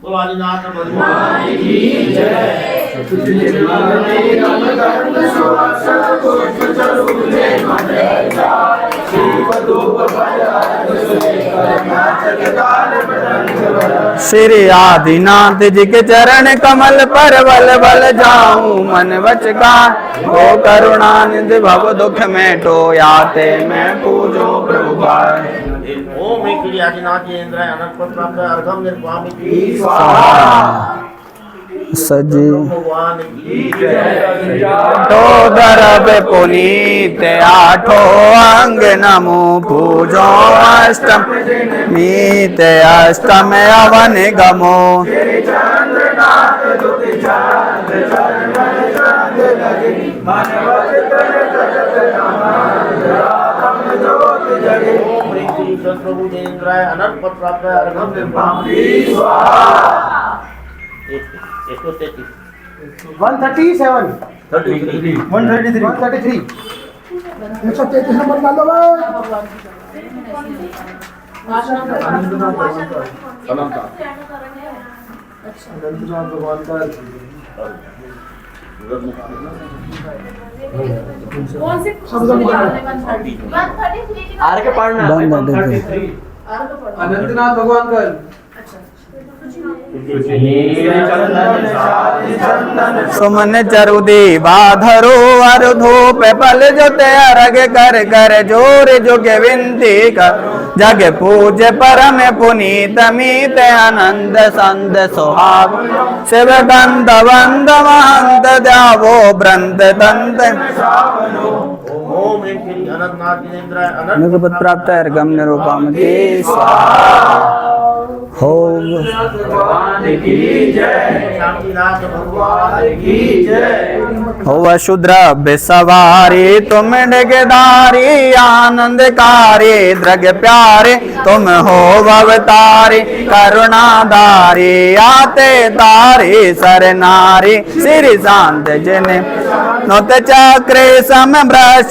बोलो आदिनाथ भगवान की जय। श्री आदिनाथ जी के चरण कमल पर बल बल जाऊं मन वच गान। हो करुणानिधि भव दुख में तो याते मैं पूजो प्रभु भाई। ओम एक आदिनाथ जी इंद्र अनंत प्राप्त अर्घम निर्वामी सजी भगवान की जय। तो दरब पुनीत आठो अंग नमो पूजो अष्टम मीत अष्टम अवन गमो। प्रभु इंद्राय अनंत प्राप्त अर्घम निर्वामी 133 133 नंबर डालो आर के पढ़ना अनंतनाथ भगवान का सुमन चरुदी बाधरो अर धूप पल जो अर्घ कर कर जोर जुग विनती कर। जग पूज परम पुनीत मीत आनंद संद सुहाग। शिव गंध वंद महंत द्यावो ब्रंद दंत। ओम एक अनंतनाथ जी इंद्राय अनंत निगपत प्राप्त अर्घम निरूपम होम भगवान की जय। शांतिनाथ भगवान की जय। हो शुद्र बेसवारी तुम डगदारी आनंदकारी द्रग प्यारे तुम हो अवतारी करुणाधारी आते तारी सरनारी श्री शांत जिने नोत चक्रे सम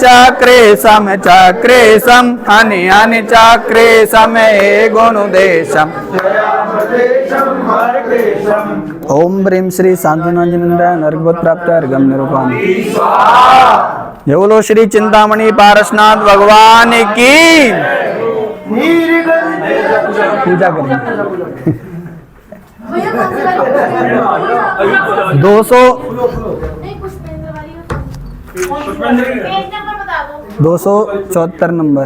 चक्रे सम चक्रे सम हनि हनि चक्रे सम गुणुदेशम। ओम ब्रीम श्री शांतिनाथ नर्गवत प्राप्त अर्घम निरूपम। ये बोलो श्री चिंतामणि पारसनाथ भगवान की पूजा करें। 274 नंबर।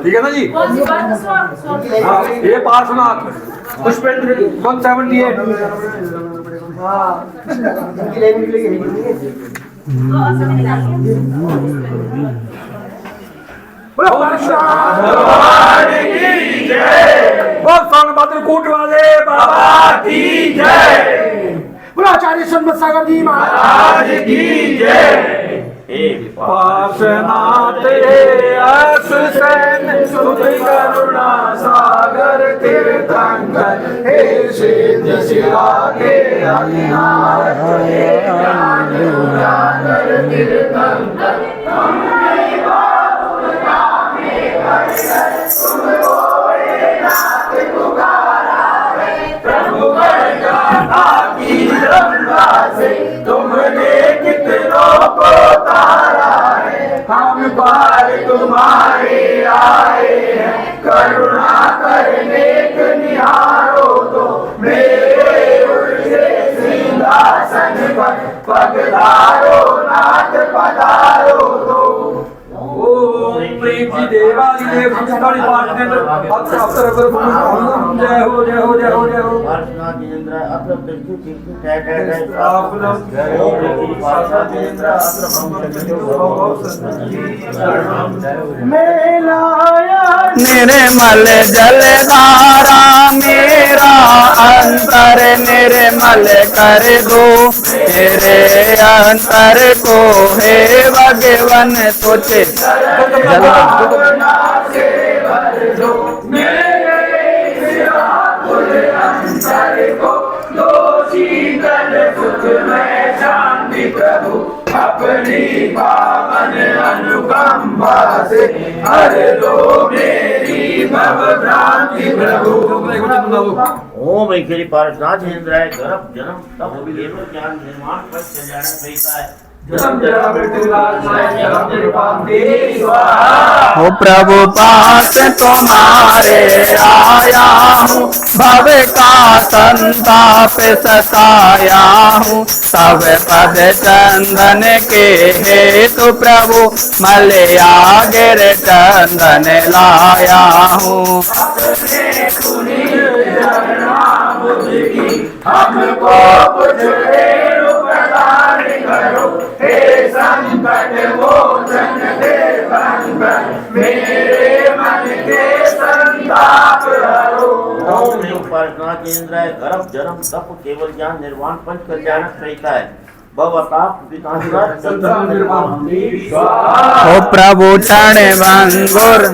ठीक है ना जी। ये पार्श्वनाथ पुष्पेंद्र 178 कोट वाले बाबा की जय। आचार्य संत सागर जी महाराज की जय। पार्श्वनाथ सुध करुणा सागर तीर्थंकर हे सिद्ध शिवा के तुमने कितनों को तारा है हम पार तुम्हारे आए हैं करुणा करने के निहारो तो मेरे उल्टे सिंहासन पर पगधारो नाथ पधारो तो। ओम प्रेम जी देवादिदेव संस्कारी पाठनेंद्र अत्र अवसर पर जय हो जय हो जय हो जय हो। पार्श्वनाथ जी इंद्राय अत्र पृथ्वी तीर्थु जय जय जय। ओम पार्श्वनाथ जी इंद्राय अत्र निर्मल जलधारा मेरा अंतर निर्मल कर दो मेरे अंतर को हे भगवन तुझ जल भावना से भर दो मेरे इस आकुल अंतर को, दो शीतल सुख में शांति प्रभु, अपनी पावन अनुकंपा से हर दो मेरी भव भ्रांति प्रभु। ओम ऐश्वरी पार्षनाथ इंद्राय गर्भ जन्म तप केवल ज्ञान निर्माण पर कल्याण रहता है। हो प्रभु पास तुम्हारे आया हूँ, भव का संताप सताया हूँ, सब पद चंदन के हेतु प्रभु मलया गिर चंदन लाया हूँ। हमको कुछ प्रदान करो, हे संकट मोचन देवंकर, मेरे मन के संताप हरो। ओम पार्षनाथ इंद्राय गर्भ जन्म तप केवल ज्ञान निर्वाण पंच कल्याण रहता है। भवताप विनाशनाथ संताप निर्वाण। हो प्रभु क्षण भंगुर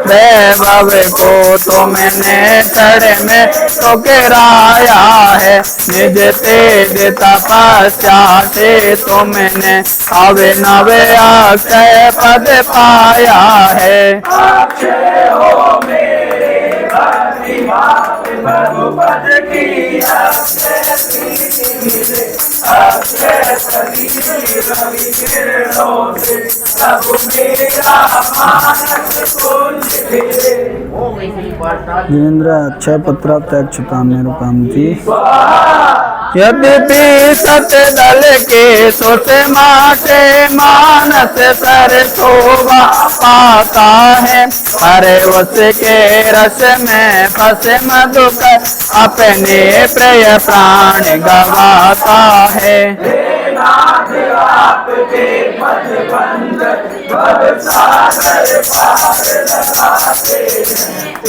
वैभव को तुमने क्षण में तो गिराया है, निज तेज तपस्या से तुमने अभिनव अक्षय पद पाया है। अक्षय हो मेरे भक्ति भाव प्रभु पद की अक्षय मिले, अक्षय रवि किरणों से प्रभु मेरा मानस कुंज फिरे। ओम ऐश्वरी पार्षनाथ जिनेन्द्र अक्षय पत्र त्याक्षताम निरूपंती। यद्यपि सत्य दल के सोते माटे मानस सर शोभा पाता है, अरे उसके रस में फंसे मधुकर अपने प्रिय प्राण गवाता है। आपके पद बंद भव सागर पार लगाते हैं,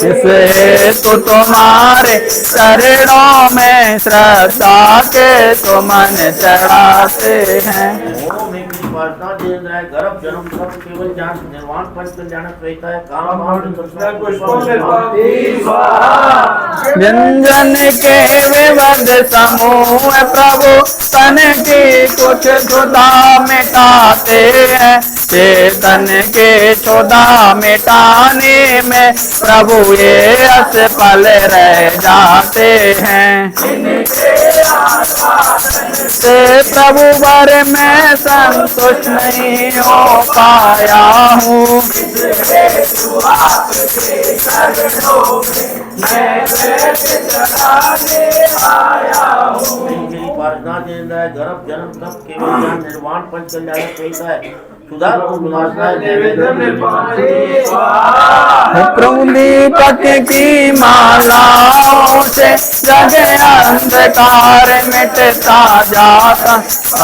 इसे तो तुम्हारे चरणों में श्रद्धा के तो मन चढ़ाते हैं। ओम ऐश्वरी पार्षनाथ इंद्राय गर्भ जन्म तप केवल ज्ञान निर्वाण पंच कल्याण रहता है। काम व्यंजन के विवध समूह प्रभु तन की कुछ क्षुधा मिटाते हैं, चेतन के क्षुधा मिटाने में प्रभु ये असफल रह जाते हैं। से प्रभु वर में संतुष्ट नहीं हो पाया हूँ, पार्षनाथ इंद्राय गर्भ जन्म तप केवल ज्ञान निर्वाण पंच कल्याण रहता है। सुधा को विनाशनाथ प्रभु दीपक की मालाओं से जग अंधकार मिटता जाता,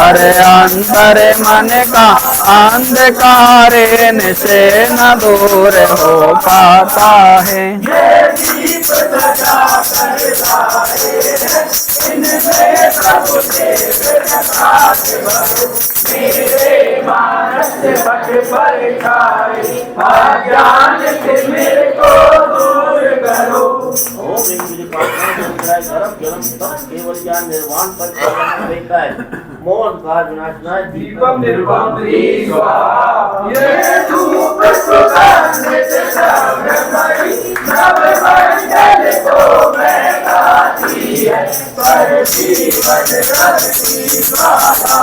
अरे अंतर मन का अंधकार इनसे न दूर हो पाता है। अज्ञान से मेरे को दूर करो। ओम ऐश्वरी पार्षनाथ इंद्राय गर्भ जन्म तप केवल ज्ञान निर्वाण पंच कल्याण रहता है। मोहन का विनाशनाथ दीपम निर्वाणी स्वाहा, ये धूप सुगंधित सर्वमयी नव मंडल को महकाती है, पर जीवन रस की स्वाहा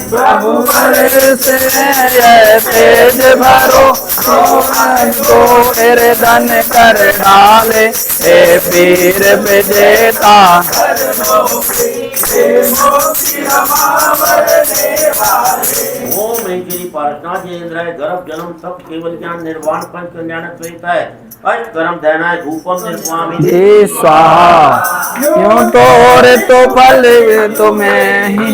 प्रभु पर से ये तेज भरो को धन कर डाले, हे वीर विजेता ओम ऐश्वरी पार्षनाथ इंद्राय गर्भ जन्म तप केवल ज्ञान निर्वाण पंच कल्याण रहता है। अष्ट कर्म दैनाय धूपम निर्वामी हे स्वाहा, यूं तोर तो फल तुम्हें ही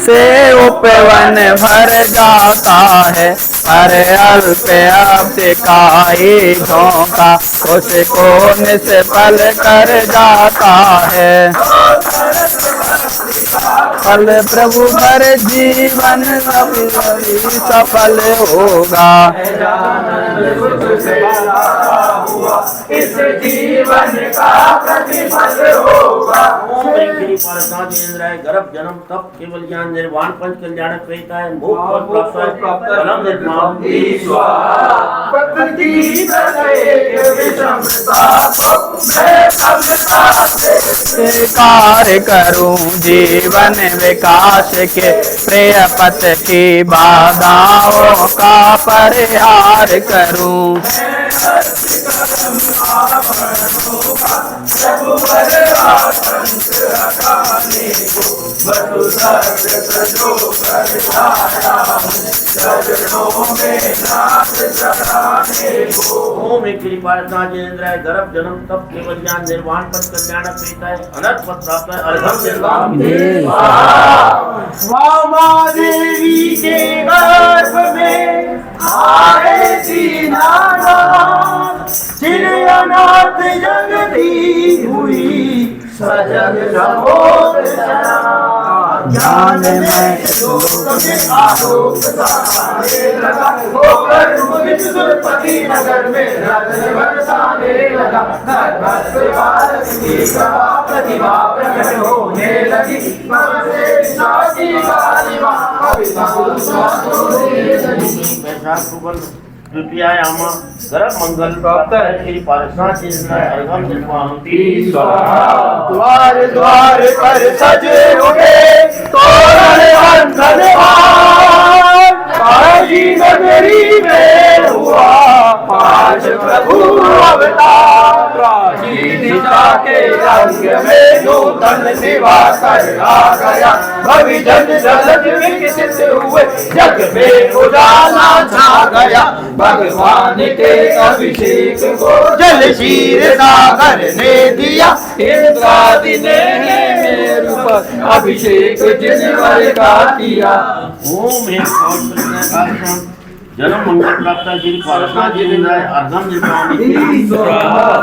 से उपवन भर जाता है, अरे अल्प अब्द का ही झोंका उसको निष्फल कर जाता है। फल प्रभु पर जीवन सफल होगा। इस जीवन का प्रतिफल होगा। ओम श्री पारसाधीन्द्राय गर्भ जन्म तप केवल ज्ञान निर्वाण पंच कल्याण प्रेता है मोक्ष प्राप्त फलम निर्माण कार्य करूं जीवन विकास के प्रिय पथ की बाधाओं का परिहार करूं। ओम श्री पारसाधीन्द्राय गर्भ जन्म तप केवल ज्ञान निर्वाण पंच कल्याण प्रेता है अनंत पद प्राप्त है अर्घम निर्वाण वामा देवी के गर्भ में आए दीनानाथ, जिन्हें अनाथ जगती हुई सजग सहोदरा। ज्ञान में लोक में आलोक सहारे लगा, होकर मुनित सुरपति नगर में रत्न बरसाने लगा। घर घर से भारत की कला प्रतिभा प्रकट होने लगी, मन से शादी गालिमा कविता द्वितीयायाम गर्भ मंगल प्राप्त है श्री पारसाधीन्द्राय अर्घम निर्वाण द्वार द्वार पर सजे हुए तोरण धन्यवाद, काजी नगरी में हुआ पांच प्रभु अवतार। प्राचीनता के रंग में नूतन दिवाकर आ गया, भविजन जलद विकसित हुए जग में उजाला छा गया। भगवान के अभिषेक को जल शीर सागर ने दिया, इंद्रादि ने मेरु पर अभिषेक जिनवर का किया। ओम जन्म मंगल प्राप्त है श्री पारसाधीन्द्राय अर्घम निर्वाण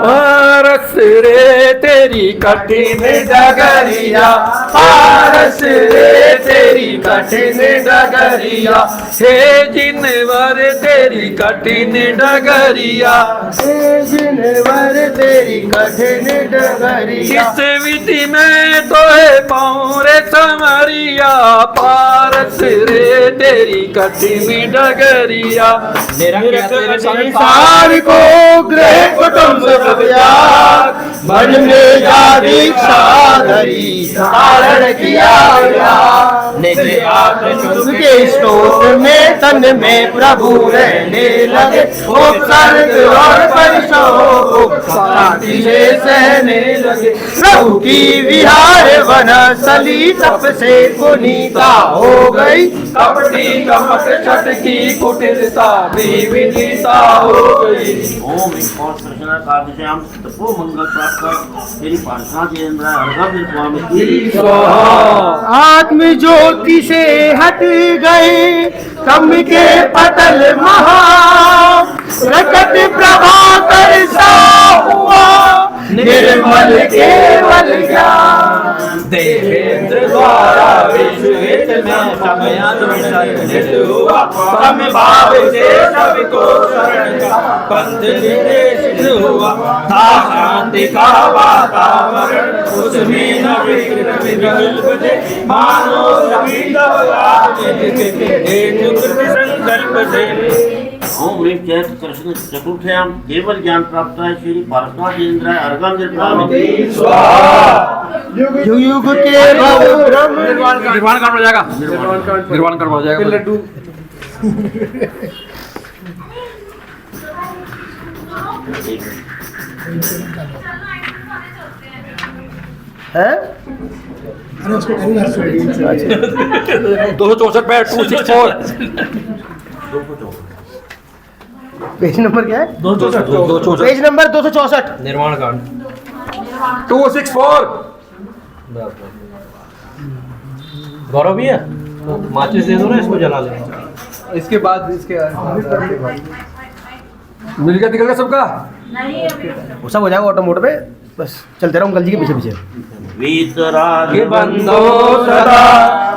पारस रे तेरी कठिन डगरिया, पारस रे तेरी कठिन डगरिया, हे जिनवर तेरी कठिन डगरिया, हे जिनवर तेरी कठिन डगरिया। इस विधि में तो है पौरे समरिया, पारस रे तेरी कठिन डगरिया। संसार को गृह कुटुंब त्याग, मन में या दीक्षा धरी धारण किया गया। नित्य आत्म के स्तोत्र में तन में प्रभु रहने लगे, उपसर्ग और परिशोभ शांति से सहने लगे। प्रभु की विहार वनस्थली तप से पुनीता हो गई, कपटी कपट छठ की कुटिलता भी विदिता हो गई। ओम एक और कृष्ण काव्याम तपो मंगल प्राप्त श्री पारसाधीन्द्राय अर्घम निर्वाण आत्म ज्योति से हट गए कम के पतल महा, प्रकट प्रभाकर सा हुआ निर्मल केवल ज्ञान। देवेंद्र द्वारा विश्वित में समयानुष्ठित हुआ, हम भाव से सभी को शरण का पंथ निर्देशित हुआ। था शांति का वातावरण उसमें न विकल्प थे, मानो सभी संकल्प थे। ओम एक चैत्र कृष्ण चतुर्थयाम केवल ज्ञान प्राप्त है श्री पारसाधीन्द्राय अर्घम निर्वाण युग युग के भव ब्रह्म निर्वाण कर हो जाएगा, निर्वाण कर हो जाएगा। लड्डू है 264 पे 264 पेज नंबर क्या है? 264 पेज नंबर 264 निर्माण कांड 264। गौरव भी है, माचिस दे दो ना, इसको जला ले। इसके बाद इसके मिल गया, निकल गया सबका। वो सब हो जाएगा ऑटो मोड पे। बस चलते रहो अंकल जी के पीछे पीछे। वीतराग बंदो सदा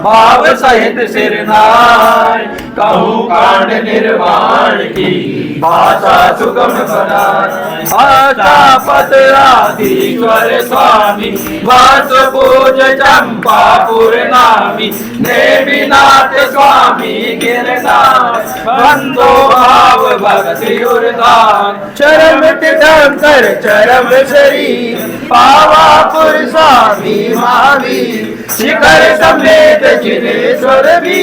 भाव सहित सिर नाय, कहूँ कांड निर्वाण की भाषा सुगम बनाए। आशा पतराधीश्वर स्वामी वास पूज चंपापुर नामी, देवीनाथ स्वामी गिरनाथ बंदो भाव भक्ति उर्धान। चरम तीर्थंकर चरम शरीर पावापुर स्वामी महावीर, शिखर समेत जिनेश्वर भी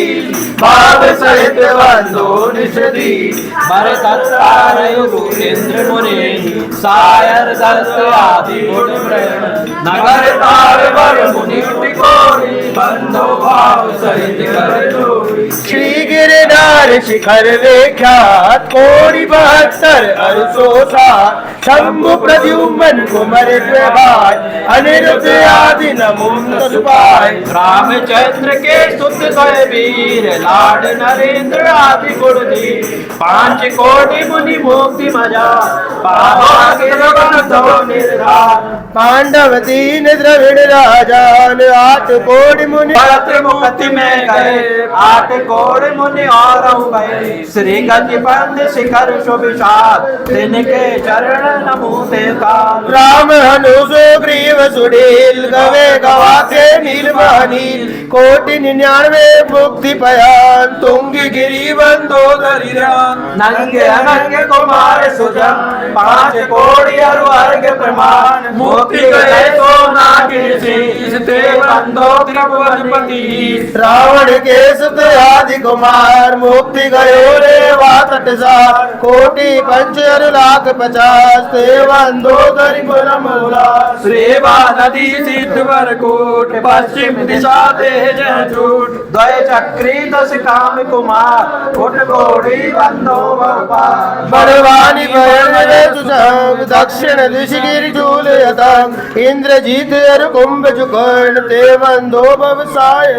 भाव सहित बंदो निषदी। भरतत्तार गुरेंद्र मुनि सायर दत्त आदि गुण नगर तार वर मुनि टिकोरी, बंदो भाव सहित कर जोड़ी। श्री गिरनार शिखर विख्यात कोटि 72 अरसोसा, शंभु प्रद्युम्न कुमर भाई अनिरुद्ध आदि नमो तस्पाय। रामचंद्र के सुत सोए वीर लाड नरेंद्र आदि गुण दी। 5 कोटि मुनि मुक्ति मजा पावा गिरवन दो निर्धार। पांडव 3 द्रविड़ राजान 8 कोटि मुनि भरत मुक्ति में गए 8 कोटि मुनि और गए। श्री गति पंथ शिखर सुविशाल, तिनके चरण नमोते काल। राम हनुसो ग्रीव सुनील गवे गवा के नील महानील, कोटि 99 मुक्ति पयान तुंगी गिरी बंदो दरिद्रान। नंगे अनंगे कुमार सुजन 5 कोटि अरु अर्घ प्रमाण। मुक्ति गए तो नागिर शीस, ते बंदो त्रिभुवनपति। रावण के सुत आदि कुमार मुक्ति गयो रे वातटसार। कोटि 5 अरु लाख 50 ते बंदो दरिद्र मोला। श्रेवा नदी सिद्धवर कोट, पश्चिम दिशा दे जय झूठ। द्वय चक्री 10 काम कुमार, उठ कोड़ी बंदो भोपाल। बड़वानी बयन रे सुसंग, दक्षिण दिश गिरि झूल यतंग। इंद्रजीत अरु कुंभ जुकर्ण, ते बंदो व्यवसाय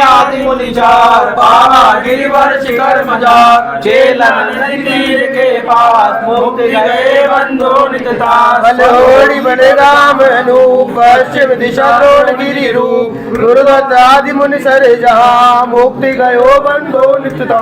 आदि मुनि चार, पावा गिरिवर शिखर मजार। चेलन तीर के पास, मुक्ति गए बंदो नितार। बलोड़ी बने राम अनूप, पश्चिम दिशा द्रोण गिरि रूप। गुरुदत्त आदि मुनि सर जहाँ, मुक्ति गयो बंदो नित्यता।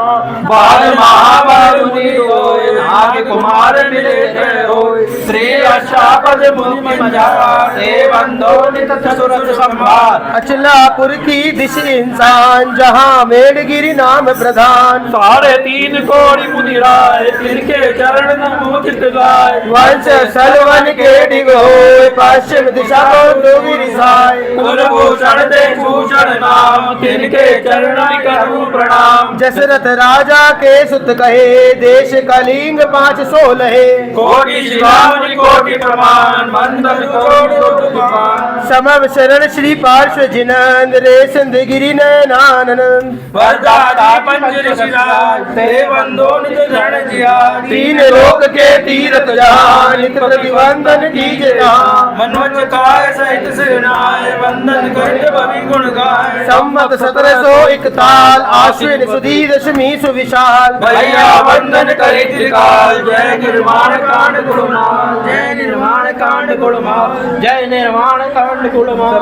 बाल महाबल मुनि होय, नाग कुमार मिले जय होय। श्री अष्टापद मुनि मजार, ते बंदो नित सुरत संभार। अचलापुर की दिश इंसान, जहाँ मेढ़गिरि नाम प्रधान। 3.5 कोटि मुनि राय, तिनके चरण नमो चित गाय। वंश सलवन के डिगोय, पश्चिम दिशा को गिरि साय। कुलभूषण दे भूषण नाम, तिनके चरण करूं प्रणाम। दशरथ राजा के सुत कहे, देश कलिंग 516। कोटि शिवामणि कोटि प्रमाण, बंदन कोटि दुपान। समव शरण श्री पार्श्व जिनंद, रे सिंध गिरि नैनानंद। वरदाता पंच ऋषिराज, ते बंदो निज शरण जिया। 3 लोक के तीरथ जहाँ, नित प्रतिबंधन कीजे जहाँ। मनोज काय सहित सेनाए, वंदन करते भवि गुण गाय। संवत 1701 ताल, आश्विन सुधी दशमी सुविशाल। भैया वंदन करे त्रिकाल, जय निर्माण कांड गुणमाल। जय निर्माण कांड गुणमाल, जय निर्माण कांड गुणमाल।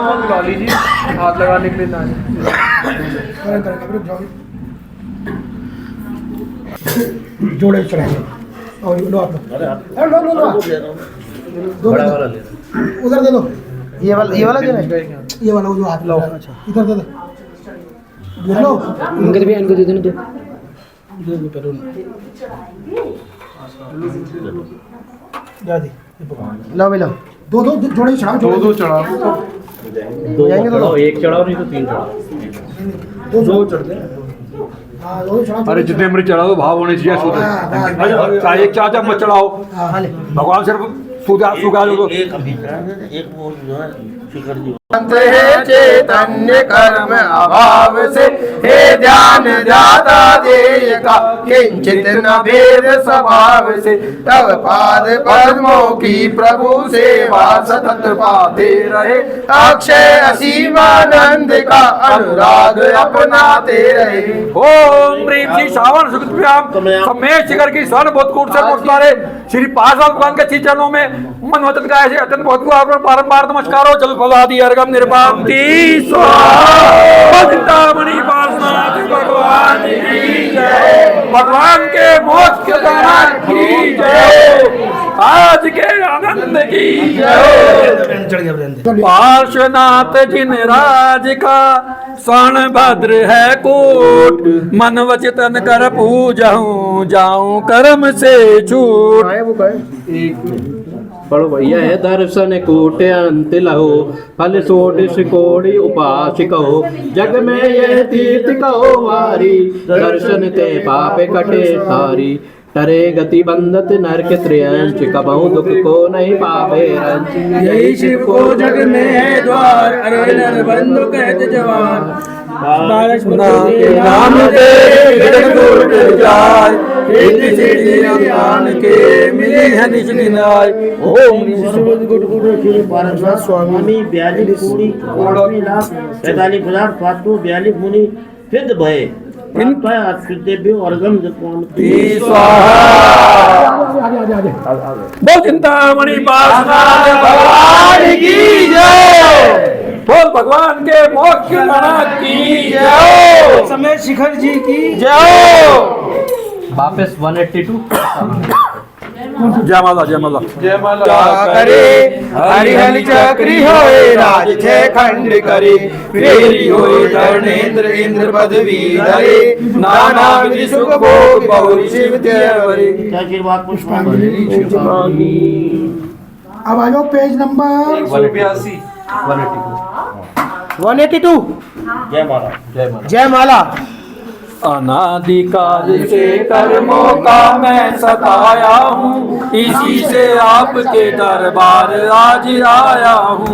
हाथ लगाने के लिए जोड़े चढ़ाएंगे और लो आप उधर दे दो। ये वाला जो है, ये वाला वो जो हाथ लो, इधर दे दो। लो इनके भी इनको दे देना दो। लो भाई लो, दो जोड़े चढ़ाओ। दो चढ़ाओ, जाएंगे तो एक चढ़ाओ नहीं तो 3 चढ़ाओ। दो चढ़ते हैं। हाँ दो चढ़ाओ। अरे जितने मर्जी चढ़ाओ, भाव होने चाहिए शुद्ध। चाहे एक चाचा मत चढ़ाओ, भगवान सिर्फ सुगा एक अभी एक वो जो है शिखर जी है चैतन्य कर्म अभाव से, हे ध्यान ध्याता देय का किंचित न भेद स्वभाव से, तब पाद पद्मों की प्रभु सेवा सतत पाते रहे, अक्षय असीमानंद का अनुराग अपनाते रहे। ओम प्रेम श्री श्रावण सुकृतभ्याम सम्मेश शिखर की स्वर्ण बहुत कोट से नमस्कार श्री पार्श्व भगवान के श्री चरणों में मन वचन गाय से अत्यंत बहुत बारंबार नमस्कारो जल फलादि अर्घम निर्वापति स्वाहा। चिंतामणि पार्श्वनाथ भगवान की जय, भगवान के मोक्ष के दान की जय, आज के आनंद की जय। पार्श्वनाथ जिन राज का स्वर्ण भद्र है कोट, मन वचन कर पूजहूं जाऊं कर्म से छूट। पढ़ो भैया है दर्शन कोटि अंत लहो, फल षोडश कोटि उपास कहो, जग में यह तीर्थ कहो वारी, दर्शन ते पाप कटे सारी, टरे गति बंधत नरक त्रयंच, कबहु दुख को नहीं पावे रंच, यही शिव को जग में है द्वार, अरे नर बंधु कहते जवान, नाम दे गुट जाय, रिद्धि सिद्धि ज्ञान के मिले हैं निज निनाय। ओम श्री पार्श्वनाथ स्वामी 42 कोटि 45,742 मुनि सिद्ध भय बहुत चिंतामणि पार्श्वनाथ भगवान की जय, बोल भगवान के मोक्ष की जय, समय शिखर जी की जय। वापस 182 जय माला जय माला जय माला करे, हरिहर चक्री होए राज छह खंड करे, फेरी होए धर्मेंद्र इंद्र पदवी धरे, नाना विधि सुख भोग बहुरी शिव त्यावरे। आशीर्वाद पुष्पांजलि। अब आ जाओ पेज नंबर 182 जय माला। जय माला। अनादिकाल से कर्मों का मैं सताया हूँ, इसी से आपके दरबार आज आया हूँ।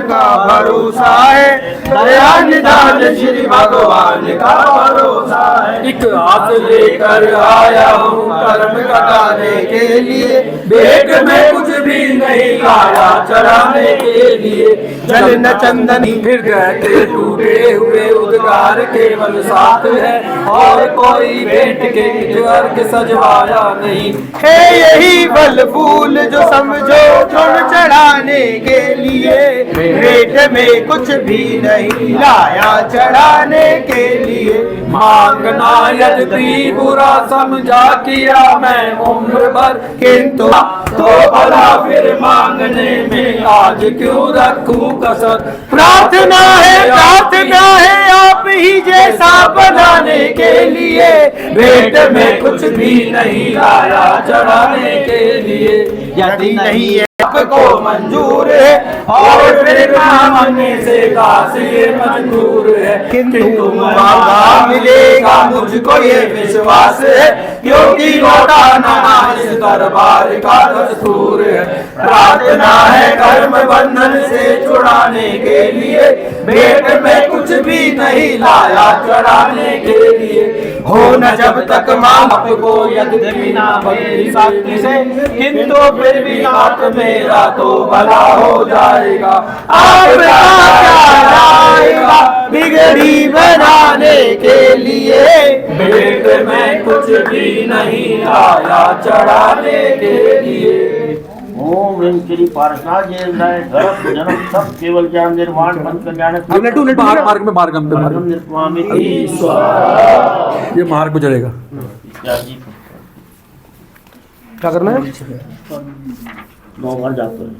का भरोसा है, दया निधान श्री भगवान का भरोसा है, एक आस लेकर आया हूँ कर्म कटाने के लिए, बेग में कुछ भी नहीं लाया चढ़ाने के लिए, जल न चंदनी हृदय के टूटे हुए उद्गार केवल साथ है, और कोई भेंट के अर्घ सजवाया नहीं है, यही फल फूल जो समझो चुन चढ़ाने के लिए, पेट में कुछ भी नहीं लाया चढ़ाने के लिए, मांगना यदि बुरा समझा किया मैं उम्र भर, किंतु तो भला फिर मांगने में आज क्यों रखूं कसर। प्रार्थना है आप ही जैसा बनाने के लिए, भेंट में कुछ भी नहीं लाया चढ़ाने के लिए, यदि नहीं है आपको मंजूर है, और फिर मांगने से दास ये मजबूर है, किंतु मांगा मिलेगा मुझको ये विश्वास है, क्योंकि लौटाना इस दरबार का दस्तूर है। प्रार्थना है कर्म बंधन से छुड़ाने के लिए, भेंट में कुछ भी नहीं लाया चढ़ाने के लिए, हो न जब तक मांग आपको यद्यपि ना भक्ति शक्ति से, किंतु फिर भी आप मेरा तो भला हो जाएगा। आपका क्या जाएगा बिगड़ी बनाने के लिए, भेंट में कुछ भी नहीं लाया चढ़ाने के लिए। ओम ह्रीं श्री पार्श्वनाथ जिनेन्द्राय गर्भ जन्म तप केवल ज्ञान निर्वाण पंच कल्याण मार्ग निर्वामी ये मार्ग गुजरेगा। क्या करना है? 9 बार जाप करें।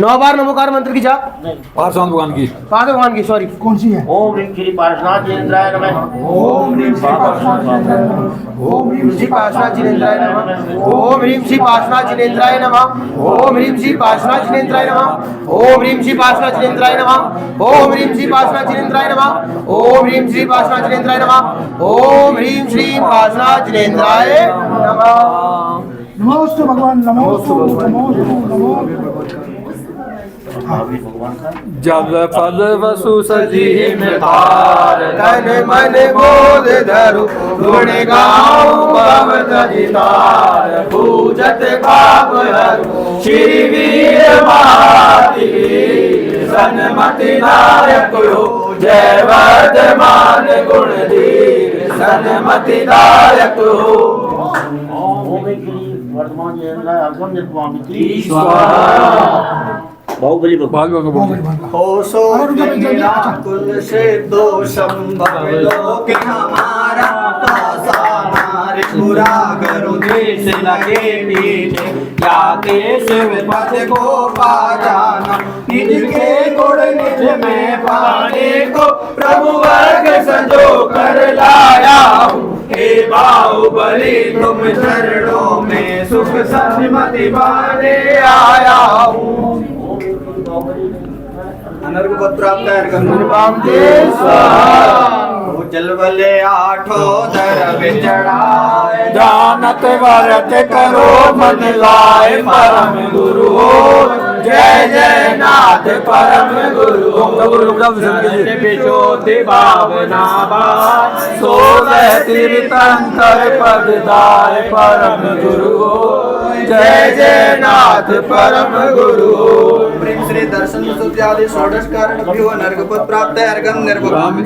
9 बार नमोकार मंत्र की जाप, पार्श्वनाथ भगवान की पाद भगवान की, सॉरी कौन सी है? ओम ह्रीं श्री पार्श्वनाथ जिनेन्द्राय नमः। ओम ह्रीं श्री पार्श्वनाथ जिनेन्द्राय नमः। ओम ह्रीं श्री पार्श्वनाथ जिनेन्द्राय नमः। ओम ह्रीं श्री पार्श्वनाथ जिनेन्द्राय नमः। ओम ह्रीं श्री पार्श्वनाथ जिनेन्द्राय नमः। ओम ह्रीं श्री पार्श्वनाथ जिनेन्द्राय नमः। ओम ह्रीं श्री पार्श्वनाथ जिनेन्द्राय नमः। ओम ह्रीं श्री पार्श्वनाथ जिनेन्द्राय नमः। नमोस्तु भगवान, नमोस्तु, नमोस्तु, नमोस्तु। भावी भगवान का जब पद वसु सजी में तार तन मन बोध धरु गुण गाऊं भवत जितार पूजत भाव हरु श्री वीर महावीर सन्मति नायक हो जय वर्धमान गुणधीर सन्मति नायक हो ओम एक वर्तमान जिनेन्द्राय अर्घम निर्वामिति स्वाहा बाहुबली भगवान हो सो कुल से दो संभव लोक हमारा पासार पूरा करो देश लगे पीछे क्या देश विपद को पा जाना निज के गुण निज में पाने को प्रभु वर्ग संजो कर लाया हूँ हे बाहुबली तुम चरणों में सुख सन्मति पाने आया हूँ अनर्ग पत्राप्त जलवले आठो दर चढ़ाए जानत वरत करो मन लाए परम गुरु जय जय नाथ परम गुरु विशोधि भावना सो तीर्थंकर पददाय परम गुरु जय जय नाथ परम गुरु प्रेम श्री दर्शन स्तुत्यादि षोडश कारण भ्यो नरकपद प्राप्त अर्घम निर्भम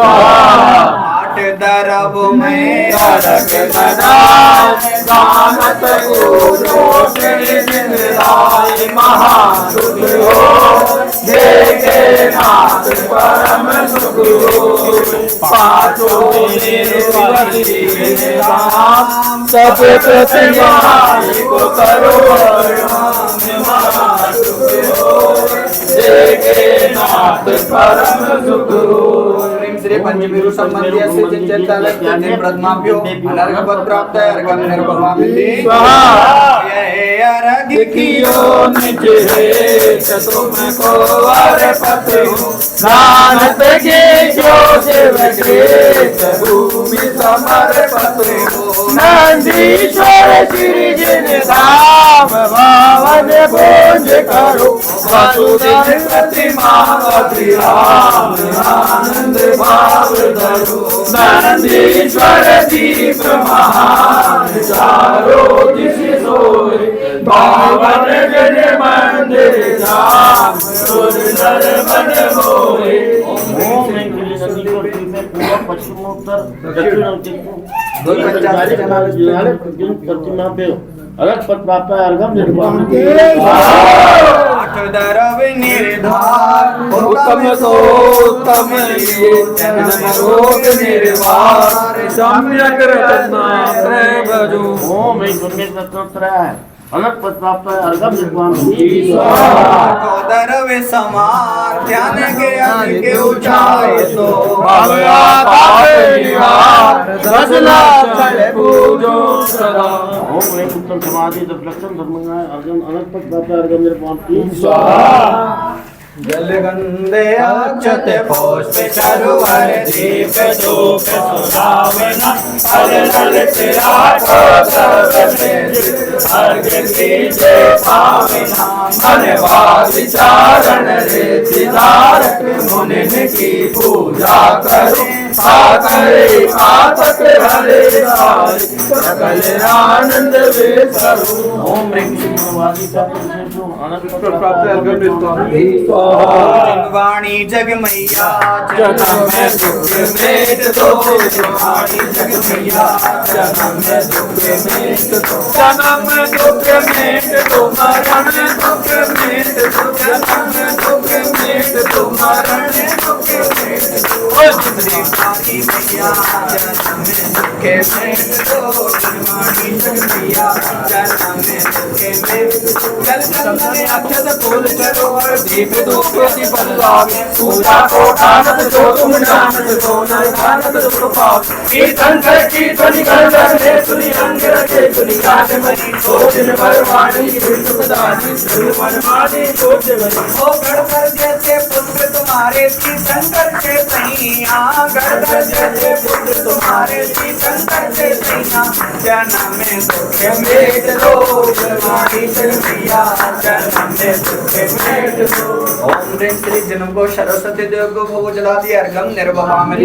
आठ दरब में तारक मनाए गानत गुरु श्री निराय महासुख हो जय जय नाथ परम गुरु पाँचों निर्वली राम सब प्रतिमाय को करो जय जय नाथ परम प्रेम श्री पंचमेरु संबंधी से चिंतन करने प्रथमाभ्यो अनर्घपद प्राप्त अर्घम निर्भम अर्घ कियो निज हेत तुमको अर्पत हूँ नानक के जो शिव कृत भूमि समर्पत हूँ नंदीश्वर श्री जिन धाम भावन भोज करो वसुदेव प्रतिमा अभिराम आनंद भाव धरो नंदीश्वर दीप महान चारों दिश सोए पावन जन मंदिर धाम सुर नर मन मोहे ओम एक नदी को तीर में पूर्व पश्चिम उत्तर दक्षिण और दो पंचायत प्रतिमा पे अलग पद प्राप्त है अर्घम निर्वामिति आठ दरब निर्धार उत्तम सोत्तम जन्म रोग निर्वार सम्यक रत्नात्रय भजो ओम एक रत्नत्रय है अलग पद प्राप्त है अर्घम निर्वामिति दरब समार ध्यान के अंग के ऊंचाई सो दस लाख पूजो सदा ओम एक उत्तम समाधि दस लक्षण धर्मंगाय अर्घम अलग पद प्राप्त है अर्घम निर्वामिति जल गंधे अक्षत पुष्प चरुवर दीप धूप सुदावना हर ललित राठो अर्घ कीजे पावना मनवादी चारण रिद्धिधारक मुनिन की पूजा करो आकरे पातक हरे सारी सकल आनंद विसरो ओम ह्रीं सिंहवादी का आनंद प्राप्त है अर्घम निर्वामिति वाणी जग मैया जन्म में दुख मेट दो वाणी जग मैया जन्म में दुख मेट दो जन्म में दुख मेट दो मरण दुख मेट दो जन्म में दुख मेट दो मरण दुख मेट दो वाणी मैया जन्म में दुख मेट दो वाणी जग मैया जन्म में दुख मेट दो जल चंदन अक्षत फूल चरोवर दीप धूप दीपन लागे पूजा को आनंद जो तुम जानत तो नर जानत दुख पाप कीर्तन कर कीर्तन कर रहे सुनी अंग रखे सुनी गात मरी तो दिन भर वाणी सुखदानी मन मानी सोच गई ओ गढ़ पर जैसे पुत्र तुम्हारे तुम्हारे श्री शंकर के सैया, गर्दन जैसे पुत्र तुम्हारे श्री शंकर के सैया, जन्म में दुख मेट लो तुम्हारी चलिया, जन्म में दुख मेट लो। ओम ह्रीं श्री जन्म को सरस्वती देव को भोग जला दिया, अर्घम निर्वहामि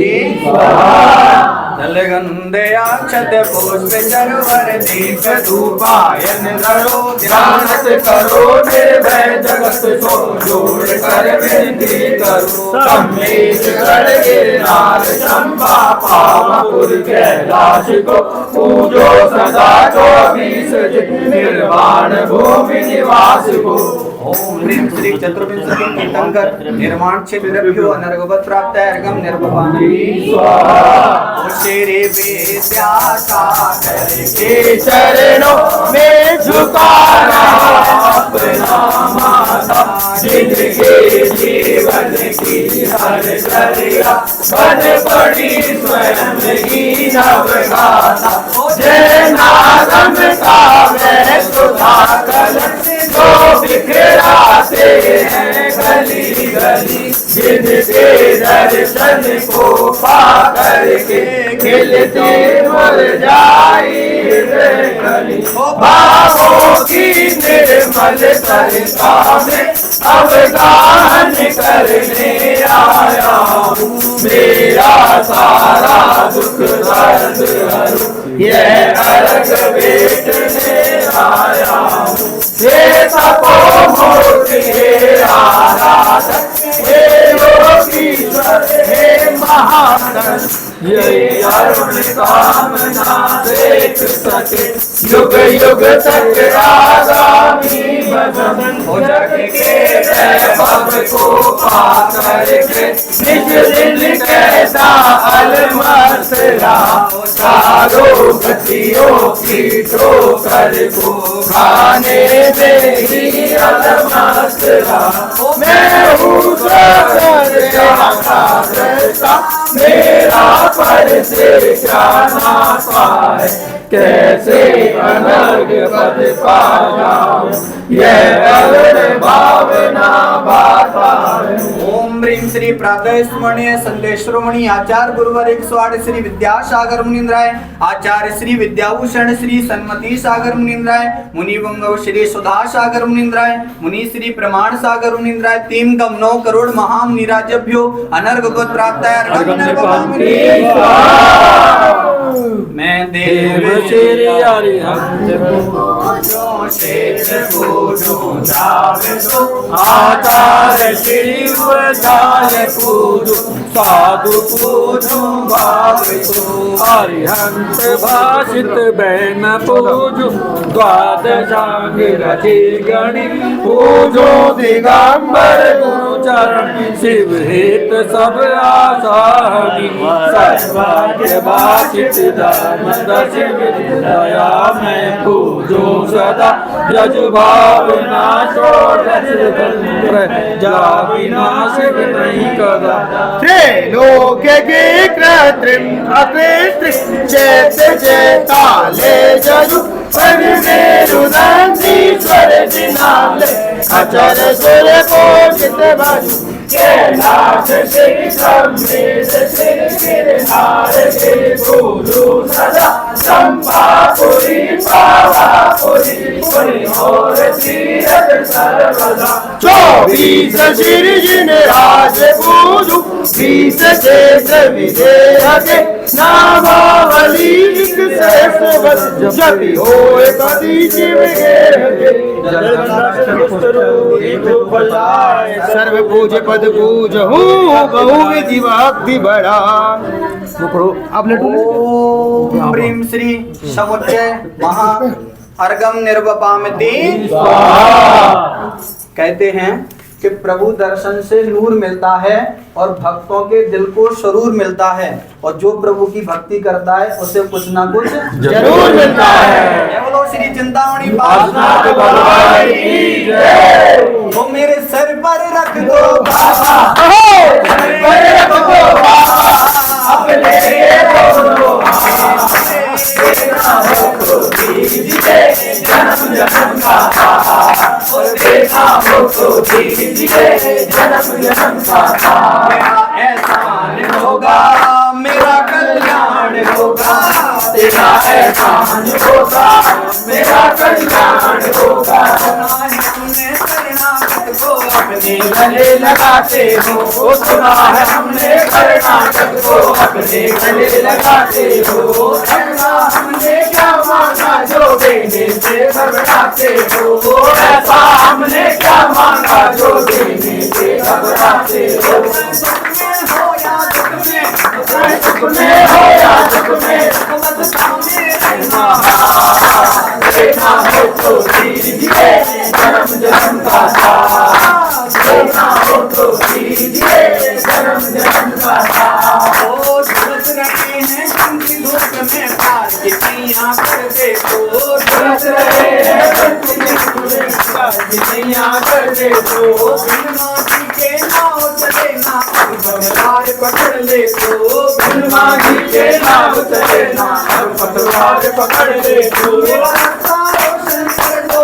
जलगंधे अक्षत पुष्प चरवर दीप धूपायन धरो, ध्यान करो निर्भय जगत सो, जोड़ कर विनती करो, सम्मेत कर गिरनार चंपा पावापुर कैलाश को, पूजो सदा 24 निर्वाण भूमि निवास को। ओम ह्रीं श्री चतुर्विंशति तीर्थंकर निर्माण क्षेत्रभ्यो अनर्गवत प्राप्त अर्घम निर्वहामि स्वाहा। श्री विद्यासागर के चरणों में झुकाना अपना माथा, जिंदगी जीवन की हर दरिया बन पड़ी स्वयं की नवगाथा, जय नागम का मैं सुधा कलश जो बिखराते हैं गली गली, जिनके दर्शन को पा करके खिलती मुरझाई कली, भावों की निर्मल सरिता में अवगान करने आया हूँ, मेरा सारा दुख दर्द हरूँ, यह अर्घ बेचने आया हूँ। हे तपोमूर्ति हे आराधक हे योगीश्वर हे महाधन, यही अरुण कामना देख सके युग युग तक आगामी भजन, हो जग के वैभव को पा करके निज दिल कैसा अलमस्त रहा, चारों गतियों की ठोकर को खाने में ही अलमस्त रहा, मैं हूँ मेरा पर से क्या नाता है, कैसे अनर्घ पद पा जाऊं, यह अरुण भावना बाता है। ओम ह्रीं श्री प्रातः स्मरणीय संदेश्रोमणि आचार्य गुरुवर 108 श्री विद्यासागर मुनीन्द्राय, आचार्य श्री विद्याभूषण श्री सन्मति सागर मुनीन्द्राय, मुनि वंगव श्री सुधा सागर मुनीन्द्राय, मुनि श्री प्रमाण सागर मुनीन्द्राय, 3 करोड़ महामुनिराजभ्यो अनर्घ गोत्र प्राप्त है। मैं देव श्री हरिहंस पूजो शेष पूजो नावसो, आचार्य श्री उदार पूजो साधु पूजो भावसो, हरिहंस भाषित बैन पूजो द्वादशांग रचि गणि, पूजो दिगंबर गुरु चरण शिव हित सब आसानी, सर्वाग्य भाषित धर्म शिव दया में पूजो सदा, जज भावना जा विनाश नहीं कदा, त्रैलोक्य के कृत्रिम अकृत्रिम चैत्य चैताले जरु मेरुदंडीश्वर जिनाले, अचर सुर पोषित बाजु कैलाश श्री सम्मेद श्री गिरनार के पूजो सदा, चंपापुरी पावापुरी पुरी और तीरथ सर्वदा, 24 श्री जिन राज पूजो 20 शेष विजय के, नामावली एक शेष बस जपि होए पति शिव के, सर्व पूज पद पूज हूँ बहुविधि भक्ति बड़ा। आप ओम ह्रीं श्री समुच्चय महा अर्घम निर्वपामति। कहते हैं कि प्रभु दर्शन से नूर मिलता है और भक्तों के दिल को सरूर मिलता है, और जो प्रभु की भक्ति करता है उसे कुछ ना कुछ जरूर मिलता है। जय बोलो श्री चिंतामणि पासनाथ भगवान की जय। वो मेरे सर पर रख दो बाबा, सर पर रख दो बाबा, अपने ये दोनों हाथ, तेरा हो तो दीजिए जन्म जन्म का देखा हो तो दीजिए जन्म जन्म का मेरा एहसान होगा, मेरा कल्याण होगा, तेरा एहसान होगा, मेरा कल्याण होगा। हमने कर्नाटक को अपने गले लगाते हो, सुना है हमने कर्नाटक को अपने गले लगाते हो। हमने क्या मांगा जो देने से घबराते हो, ऐसा हमने क्या मांगा जो देने से घबराते हो। हो या दुख में, सुख में हो या दुख में, बस सामने रहना, देना हो तो दीजिए जन्म जन्म का साथ, देना हो तो दीजिए जन्म जन्म का साथ। ओ झुलस रहे हैं ठंडी धूप में प्यार की पियाँ कर दे तो, झुलस रहे हैं ठंडी धूप में प्यार की पियाँ कर दे तो। बिन माटी के नाव चले ना अब पतवार पकड़ ले तो, बिन माटी के नाव चले ना अब पतवार पकड़ ले तो। मेरा रास्ता रोशन कर दो,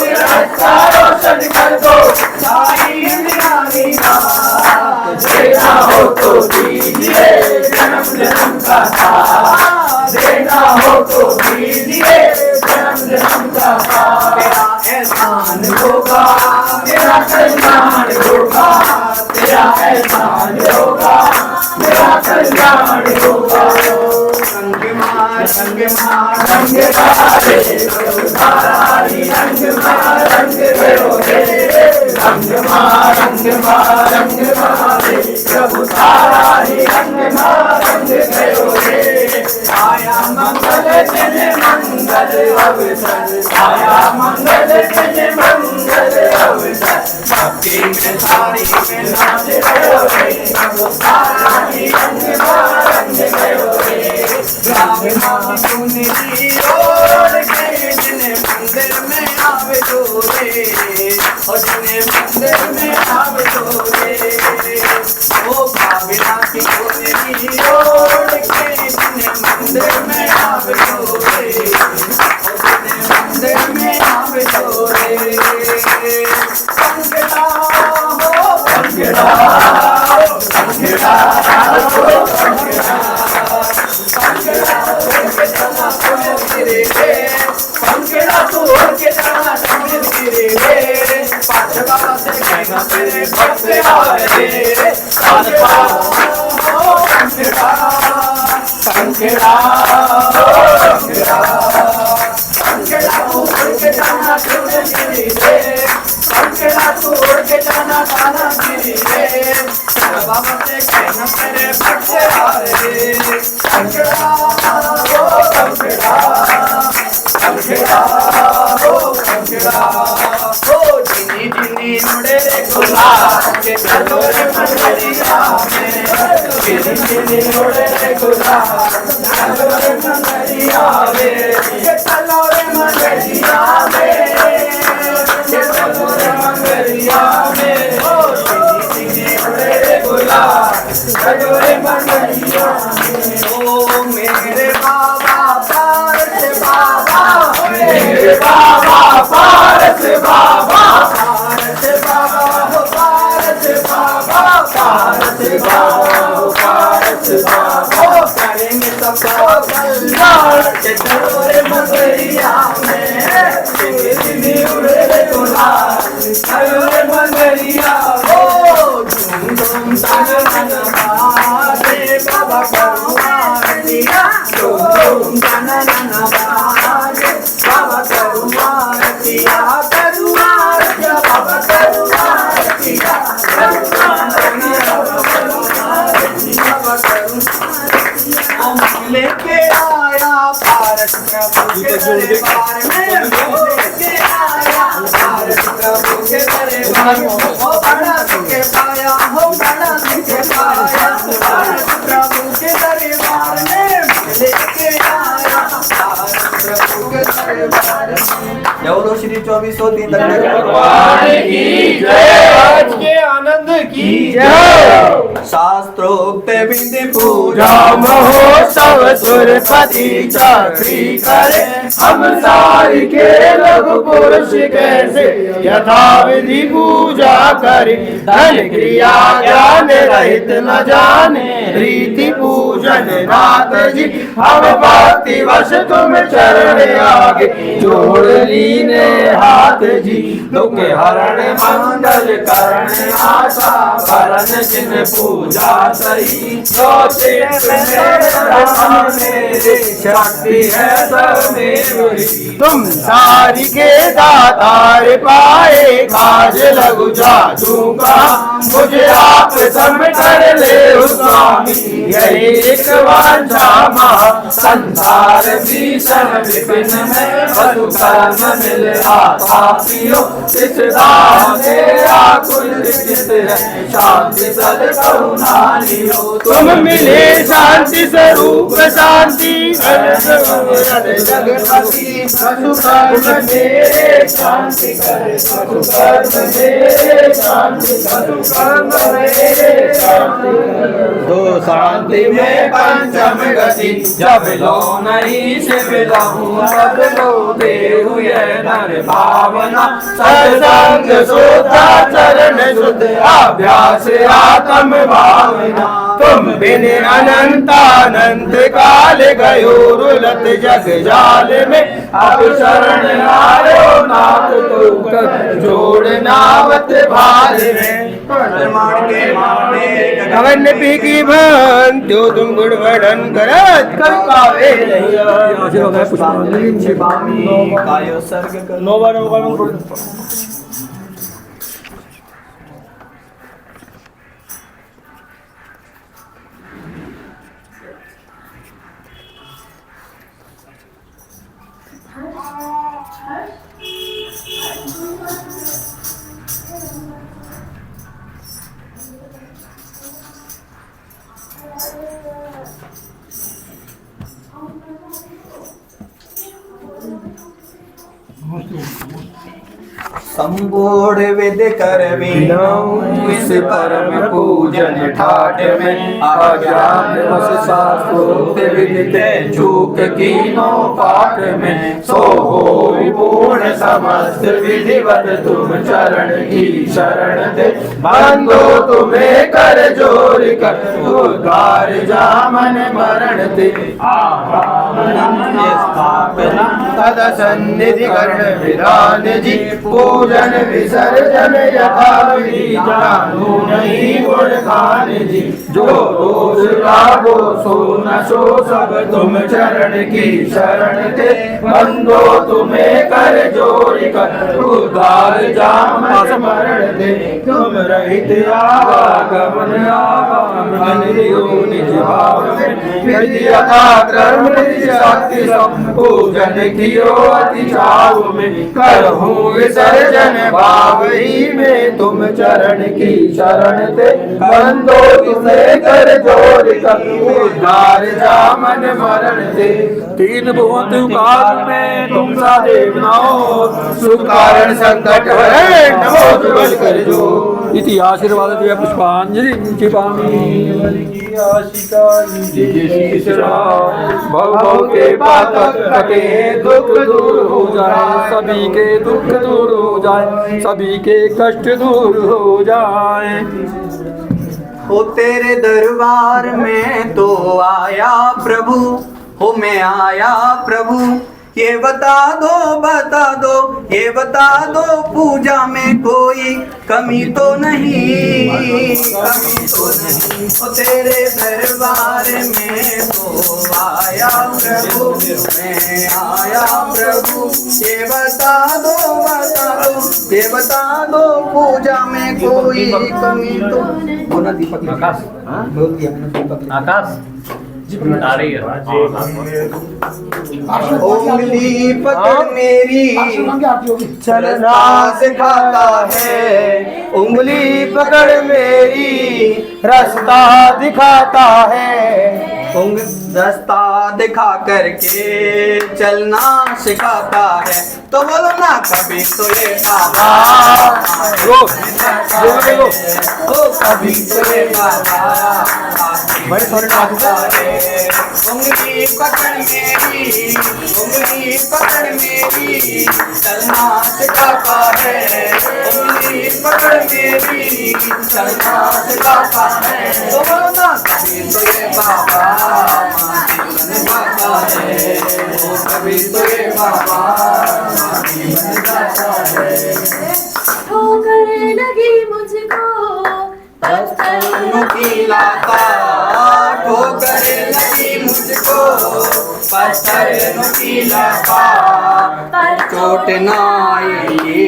मेरा रास्ता रोशन कर दो, साई निराली रात। देना हो तो दीजिए जन्म जन्म का साथ, देना हो तो दीजिए जन्म जन्म का साथ। मेरा एहसान होगा, मेरा कल्याण होगा, तेरा एहसान होगा, मेरा कल्याण होगा। रंग मार रंग मार रंग मारे सारी रंग मार रंग गयो रे, रंग मार रंग मारे प्रभु सारा ही रंग मार रंग गयो रे। आया मंगल दिन मंगल अवसर, आया मंगल दिन मंगल अवसर, भक्ति में सारी में नाच गयो रे, प्रभु सारा ही रंग मार रंग गयो रे। राम नाम सुनी ओर के जिन्हें मंदिर में आवे तो रे, और जिन्हें मंदिर में आवे तो रे। ओ भाविना की सुनी ओर के जिन्हें मंदिर में आवे तो रे, और जिन्हें मंदिर में आवे तो रे। पंगड़ा हो पंगड़ा, पंगड़ा हो पंगड़ा, पंगड़ा तोड़ के जाना समझ गिरे रे, पाँच बाबा से कहना तेरे बच्चे आए रे। पंगड़ा पंगड़ा पंगड़ा पंगड़ा, पंगड़ा तोड़ के जाना समझ गिरे रे, पंगड़ा तोड़ के जाना ताना गिरी रे, बाबा से कहना तेरे बच्चे आए रे। पंगड़ा हो पंगड़ा, पंगड़ा हो पंगड़ा, हो जिनी जिनी मुड़े रे गुलाब के चलो रे मंगलिया में, जिनी जिनी मुड़े रे गुलाब चलो रे मंगलिया में, ये चलो रे मंगलिया में, ये चलो रे मंगलिया में। हो जिनी जिनी मुड़े रे गुलाब चलो रे मंगलिया में। ओ मेरे बाबा पारस बाबा, मेरे बाबा पारस बाबा, पारस बाबा हो पारस बाबा, पारस बाबा हो पारस बाबा। करेंगे सबका कल्याण के चलो रे मंगलिया में, जिनी उड़े रे गुलाल चलो रे मंगलिया। ओ धूम धूम तन तन बाजे बाबा करुणार दिया, धूम धूम तन तन बाजे बाबा करुणार दिया, करुणार दिया बाबा करुणार दिया, करुणार दिया बाबा करुणार दिया, बाबा करुणार दिया। लेके आया भारत प्रभु के दरबार में, लेके आया भारत प्रभु के दरबार में, हो बड़ा सुखे पाया, हो बड़ा सुखे पाया, भारत प्रभु के दरबार में लेके आया भारत प्रभु के दरबार में। एवढं श्री 24 होती भगवान की जय। आज के आनंद की जय। शास्त्रोक्त विधि पूजा पूजा महोत्सव सुरपति चक्री करे, हम सारी के लघु पुरुष कैसे यथा विधि पूजा करे। धन क्रिया ज्ञान रहित न जाने, रीति पूजन नाथ जी हम भक्ति वश तुम चरण आगे जोड़ लीने हाथ जी। दुख हरण मंगल करण आशा, भरण जिन पूजा सही, मेरे शक्ति है सर्वमेव ही। तुम सारी के दातार पाए, काज लघु जादू का मुझे आप सब कर ले स्वामी। यही एक वांछा महा संसार भीषण विपिन में, वसु कर्म मिल आता पियो, इस दाते आकुल चित है शांति सद करुणा लियो। तुम मिले शांति स्वरूप शांति जगपति, वसु कर्म मेरे शांति करे, वसु कर्म मेरे शांति, वसु कर्म मेरे शांति। दो शांति में पंचम गति, जब लो नहीं शिव लहू तब लो देहु ये नर भावना। सत्संग सोता चरण शुद्ध अभ्यास आत्म भावना। तुम बिन अनंतानंत काल गयो रुलत जग जाल में, अब शरण आयो नाथ तो जोड़ नावत भाल में। गगन पी की भान त्यो तुम गुण वर्णन करत कर पावे कायो सर्ग कर संबोध विद कर इस परम पूजन ठाट में, अज्ञान वश शास्त्रोक्त विदिते चूक कीनो पाठ में। सो हो पूर्ण समस्त विधिवत तुम चरण की शरण दे, बंदो तुम्हें कर जोर कर उद्धार जामन मरण दे। स्थापना तद सन्निधि कर्ण विधान जी, पूजन विसर्जन यथा विधि जानू नहीं गुण खान जी। जो रोज लाभो सो न सो सब तुम चरण की शरण दे, बंदो तुम्हें कर जोड़ कर उद्धार जामन मरण दे। तुम रहित आवागमन आवागमन निज भाव में, विधि यथा कर्म निज शक्ति सब पूजन कियो अति चाव में। करहूँ विसर्जन भाव ही में, तुम चरण की शरण दे, बंदो तुम्हें कर जोड़ कर उद्धार जामन मरण दे। तीन भुवन काल में तुम सा देवनाओ, सुख कारण संकट हरे नमो जुगल कर जो। इति आशीर्वाद दिया पुष्पांजलि भव भव के पातक कटे, दुख दूर हो जाए सभी के, दुख दूर हो जाए सभी के, कष्ट दूर हो जाए। हो तेरे दरबार में तो आया प्रभु, हो मैं आया प्रभु। ये बता दो, ये बता दो, पूजा में कोई कमी तो नहीं, कमी तो नहीं। ओ तेरे दरबार में तो आया प्रभु, मैं आया प्रभु। ये बता दो, ये बता दो, पूजा में कोई कमी तो। बोला दीपक आकाश, बोल दिया मैंने दीपक आकाश आ रही है। उंगली पकड़ मेरी चलना सिखाता है, उंगली पकड़ मेरी रास्ता दिखाता है। रास्ता दिखा करके चलना सिखाता है। तो बोलो ना कभी तो ये बाबा कभी तो ये बाबा उंगली पकड़ मेरी, उंगली पकड़ मेरी चलना सिखाता है। उंगली पकड़ मेरी चलना सिखाता है। तो बोलो ना कभी तो ये बाबा बन जाता है। कभी तो ये बाबा बन जाता है। ठोकर लगी मुझको पत्थरों की लाता, ठोकर लगी मुझको पत्थरों की लाता, चोट ना आएगी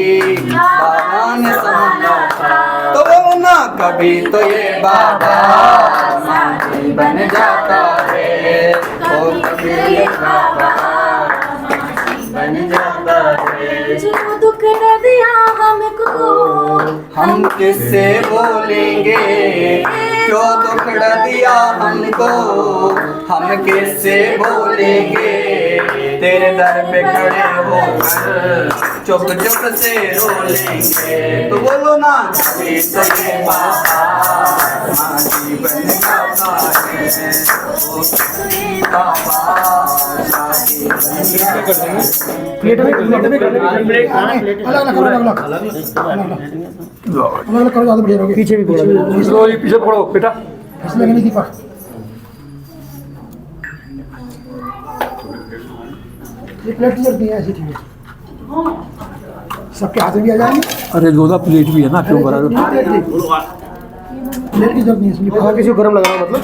बाबा ने समझा था। तो वो ना कभी तो ये बाबा माटी बन जाता है। ओ कभी ये बाबा बन जाता है। जो दुख न दिया हमको हम किससे बोलेंगे, क्यों दुखड़ा दिया हमको हम किससे बोलेंगे। तेरे दर पे खड़े होकर चुप चुप से रो लेंगे। तो बोलो ना कभी तो ये बाबा माटी बन जाता है। ओ बाबा माटी बन जाता है। अलग करो, ज्यादा बढ़िया रहोगे। पीछे भी पीछे पकड़ो बेटा। इसमें नहीं दीपक ये प्लेट जल्दी है ऐसी, ठीक है सबके हाथ में भी आ जाएंगे। अरे जोधा प्लेट भी है ना, क्यों बना प्लेट की जरूरत नहीं है इसमें। हाँ किसी को गर्म लग रहा है मतलब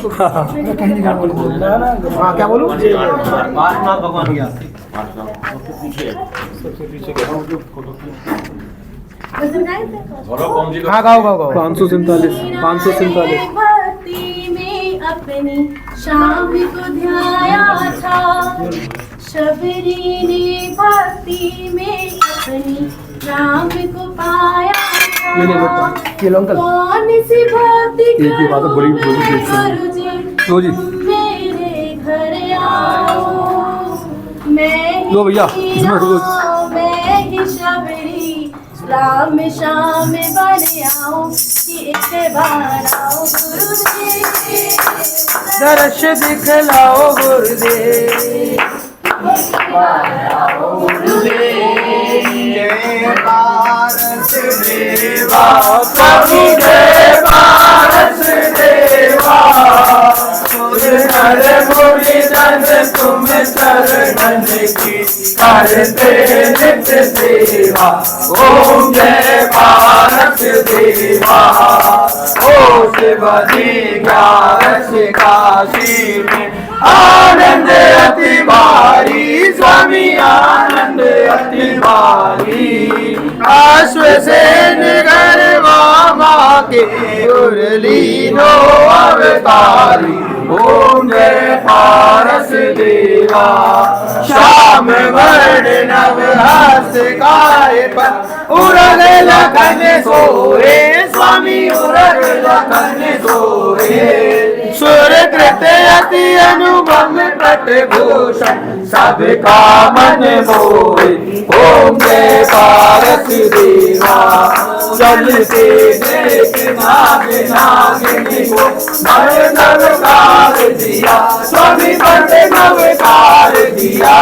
कहीं नहीं गर्म। हाँ क्या बोलूँ भगवान गया हाँ गाओ गाओ गाओ। 547 भक्ति में अपनी शाम को ध्याया था। शबरी ने भक्ति में अपनी राम को पाया था। ये लो अंकल। कौन सी भक्ति एक ही बात है, बड़ी प्लेट से। लो जी। मेरे घर आओ, मैं लो भैया, इसमें रखो। मैं ही शबरी राम शाम बन आऊं कि एक बार आओ गुरुदेव। दर्श दिखलाओ गुरुदेव। जय पारस देवा प्रभु जय पारस देवा। हर मुनि जन तुम शरण की करते नित्य सेवा। ओम जय पारस देवा। ओ शिवजी ग्यारस काशी में आनंद अति भारी। स्वामी आनंद अति भारी। आश्वसेन गरवा माँ के उरली नो अवतारी। ओम जय पारस देवा। श्याम वर्ण नव हस काय पर उरग लखन सोए। स्वामी उरग लखन सोए। सुर कृत अति अनुपम कटभूषण सबका मन मोहे। ओम जय पारस देवा। चलते देख नाग नागिनी को नव नवकार दिया। स्वामी बंद नवकार दिया।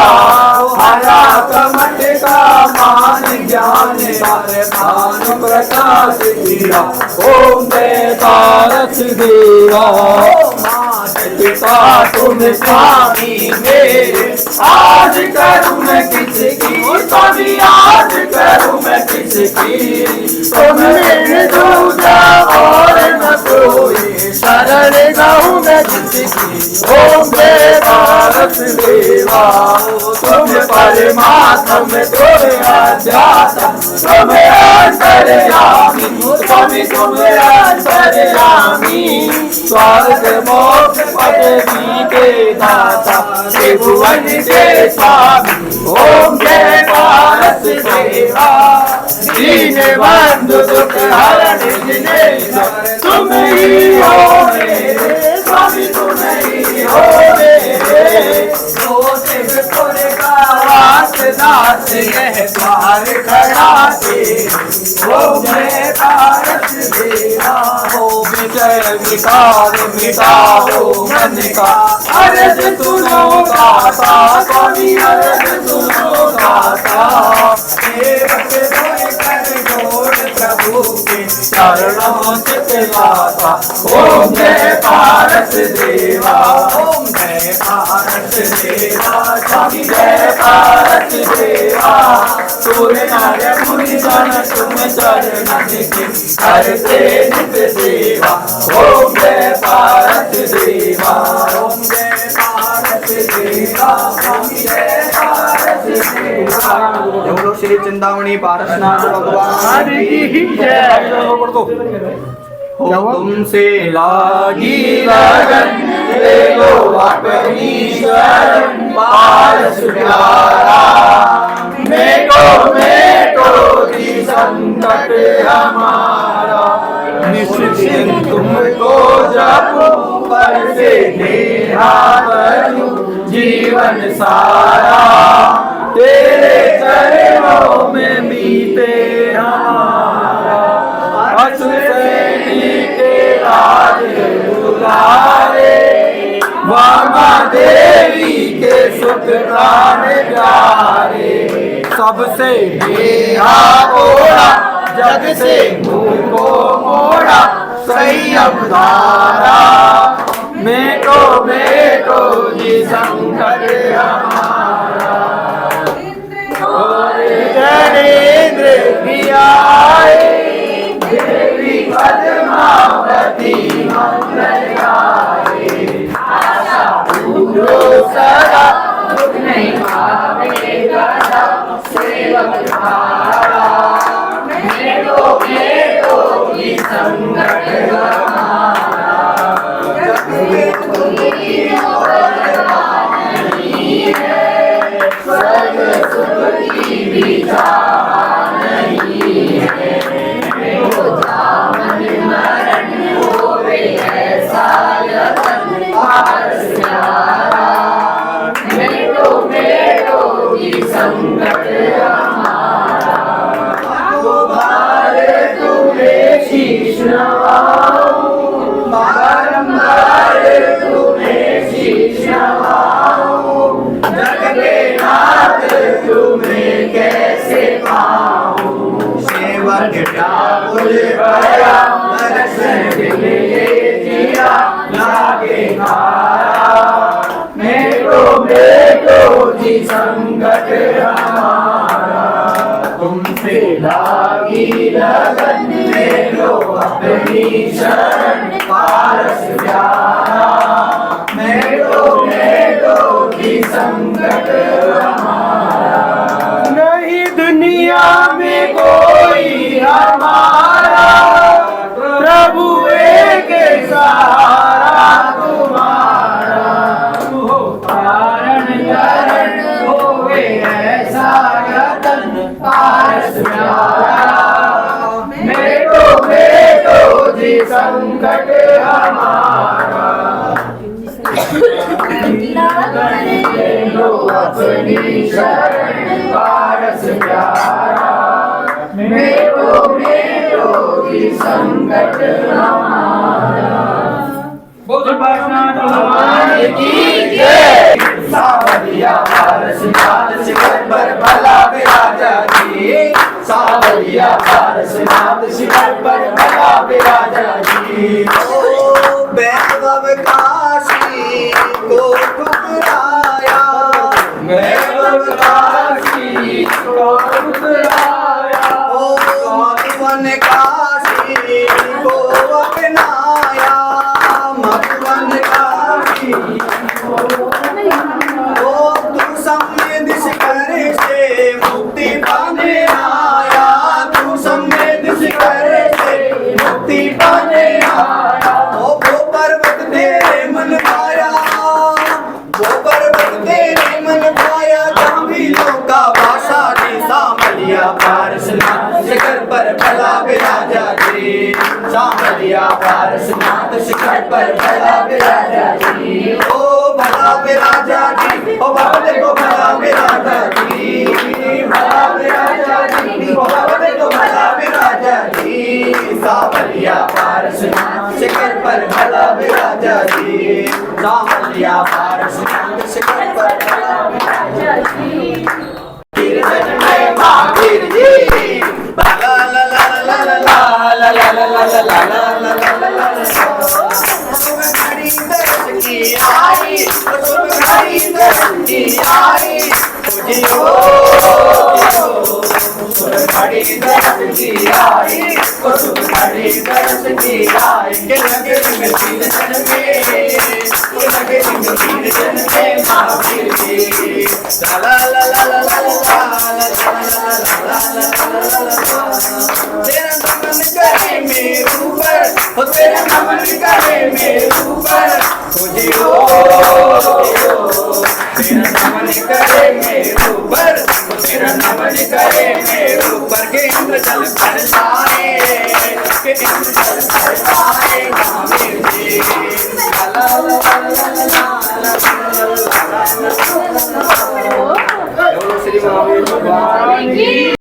हरा कमट का मान ज्ञान पर भानु प्रकाश दिया। ओम जय पारस देवा। पिता तुम स्वामी मेरे आज करूँ मैं किसकी। स्वामी आज करूँ मैं किसकी। तुम मेरे दूजा और न कोई शरण गाऊँ मैं किसकी। ओम जय पारस देवा। तुम परमात्म तुम अध्यात्म तुम अंतर्यामी। स्वामी तुम अंतर्यामी। स्वर्ग मोक्ष पदवी के दाता त्रिभुवन के स्वामी। ओम जय पारस देवा। दीन बंधु दुख हरण जिनेश्वर तुम ही हो मेरे। स्वामी तुम ही हो मेरे। पास यह द्वार खड़ा थे। ओम जय पारस देवा ओम जय विकार मिटाओ मन का अर्ज सुनो दाता स्वामी अर्ज सुनो दाता। सेवक होय कर जोड़ प्रभु के चरणों चितलाता। ओम जय पारस देवा ओम जय पारस देवा स्वामी जय पारस देवा। सुर नर मुनि जन तुम चरण के करते नित सेवा। ओम जय पारस देवा ओम जय पारस देवा स्वामी जय पारस देवा। बोलो श्री चिंतामणि पारसनाथ भगवान की जय। हो तुमसे लागी लगन ले लो अपनी शरण पारस प्यारा। मेटो दी संकट हमारा निश्चित तुमको जपो पर से नेहा बनो जीवन सारा। तेरे चरणों में बीते हमारा दुलारे वामा देवी के सुख प्यारे। सबसे नेहा मोड़ा जग से मुँह को मोड़ा सही अवतारा। मेटो जी संकट हमारा। जनेन्द्र भी आए देवी पद्मावती मंगल गाए। आशा पूरो सदा दुख नहीं पावे गदा सेवक धारा। मेटो की संकट हमारा। नहीं है स्वर्ग सुख की भी चाह नहीं है। संकट हमारा तुम्हारे तुम्हें शीश नवाऊं। बारंबार तुम्हें शीश नवाऊं। जग के नाथ तुम्हें कैसे पाऊं। सेवक व्याकुल भया दर्शन के लिए जिया लागे हारा। मेटो जी संकट हमारा। तुमसे लागी लगन ले लो अपनी शरण पारस प्यारा। मेटो जी संकट हमारा। नहीं दुनिया में कोई हमारा प्रभु एक सहारा तुम्हारा। होवे ऐसा यतन पारस प्यारा। मेटो जी संकट हमारा। ले लो अपनी शरण पारस प्यारा। मेटो जी संकट हमारा। बोल भगवान की जय। सावरिया पारसनाथ शिखर पर भला विराजा जी। सावरिया पारसनाथ शिखर पर भला विराजा जी। ओ वैभव काशी को ठुकराया। वैभव काशी को ठुकराया। ओ मधुवन काशी को अपनाया। मधुवन काशी तू समृद्ध शिखर से मुक्ति पाने आया। तू समृद्ध शिखर से मुक्ति पाने आया। वो पर्वत तेरे मन पाया। वो पर्वत तेरे मन पाया। जहाँ भी लोग का भाषा जी। सावरिया पारसनाथ शिखर पर भला विराजा जी। सावरिया पारसनाथ शिखर पर भला विराजा जी। ओ भला विराजा जी। ओ बाबले को भला विराजा जी। भला विराजा जी भवन तो भला विराजा जी सावलिया पारशुराम शिखर पर भला विराजा जी सावलिया पारशुराम शिखर पर भला विराजा जी कीर्तन में महावीर जी ला ला ला ला ला ला ला ला ला ला ला ला दर्श की आई दर्श की आई जियो बड़ी दर्श की आई बड़ी दर्श की आई के लगे में तीन जन में के लगे में तीन जन में महावीर जी ला ला ला ला ला ला तेरा नमन करे मेरे ऊपर हो तेरा नमन करे मेरे ऊपर तुझे तेरा नमन करे मेरे ऊपर तेरा नमन करे मेरे ऊपर के इंद्र जल बरसाए के इंद्र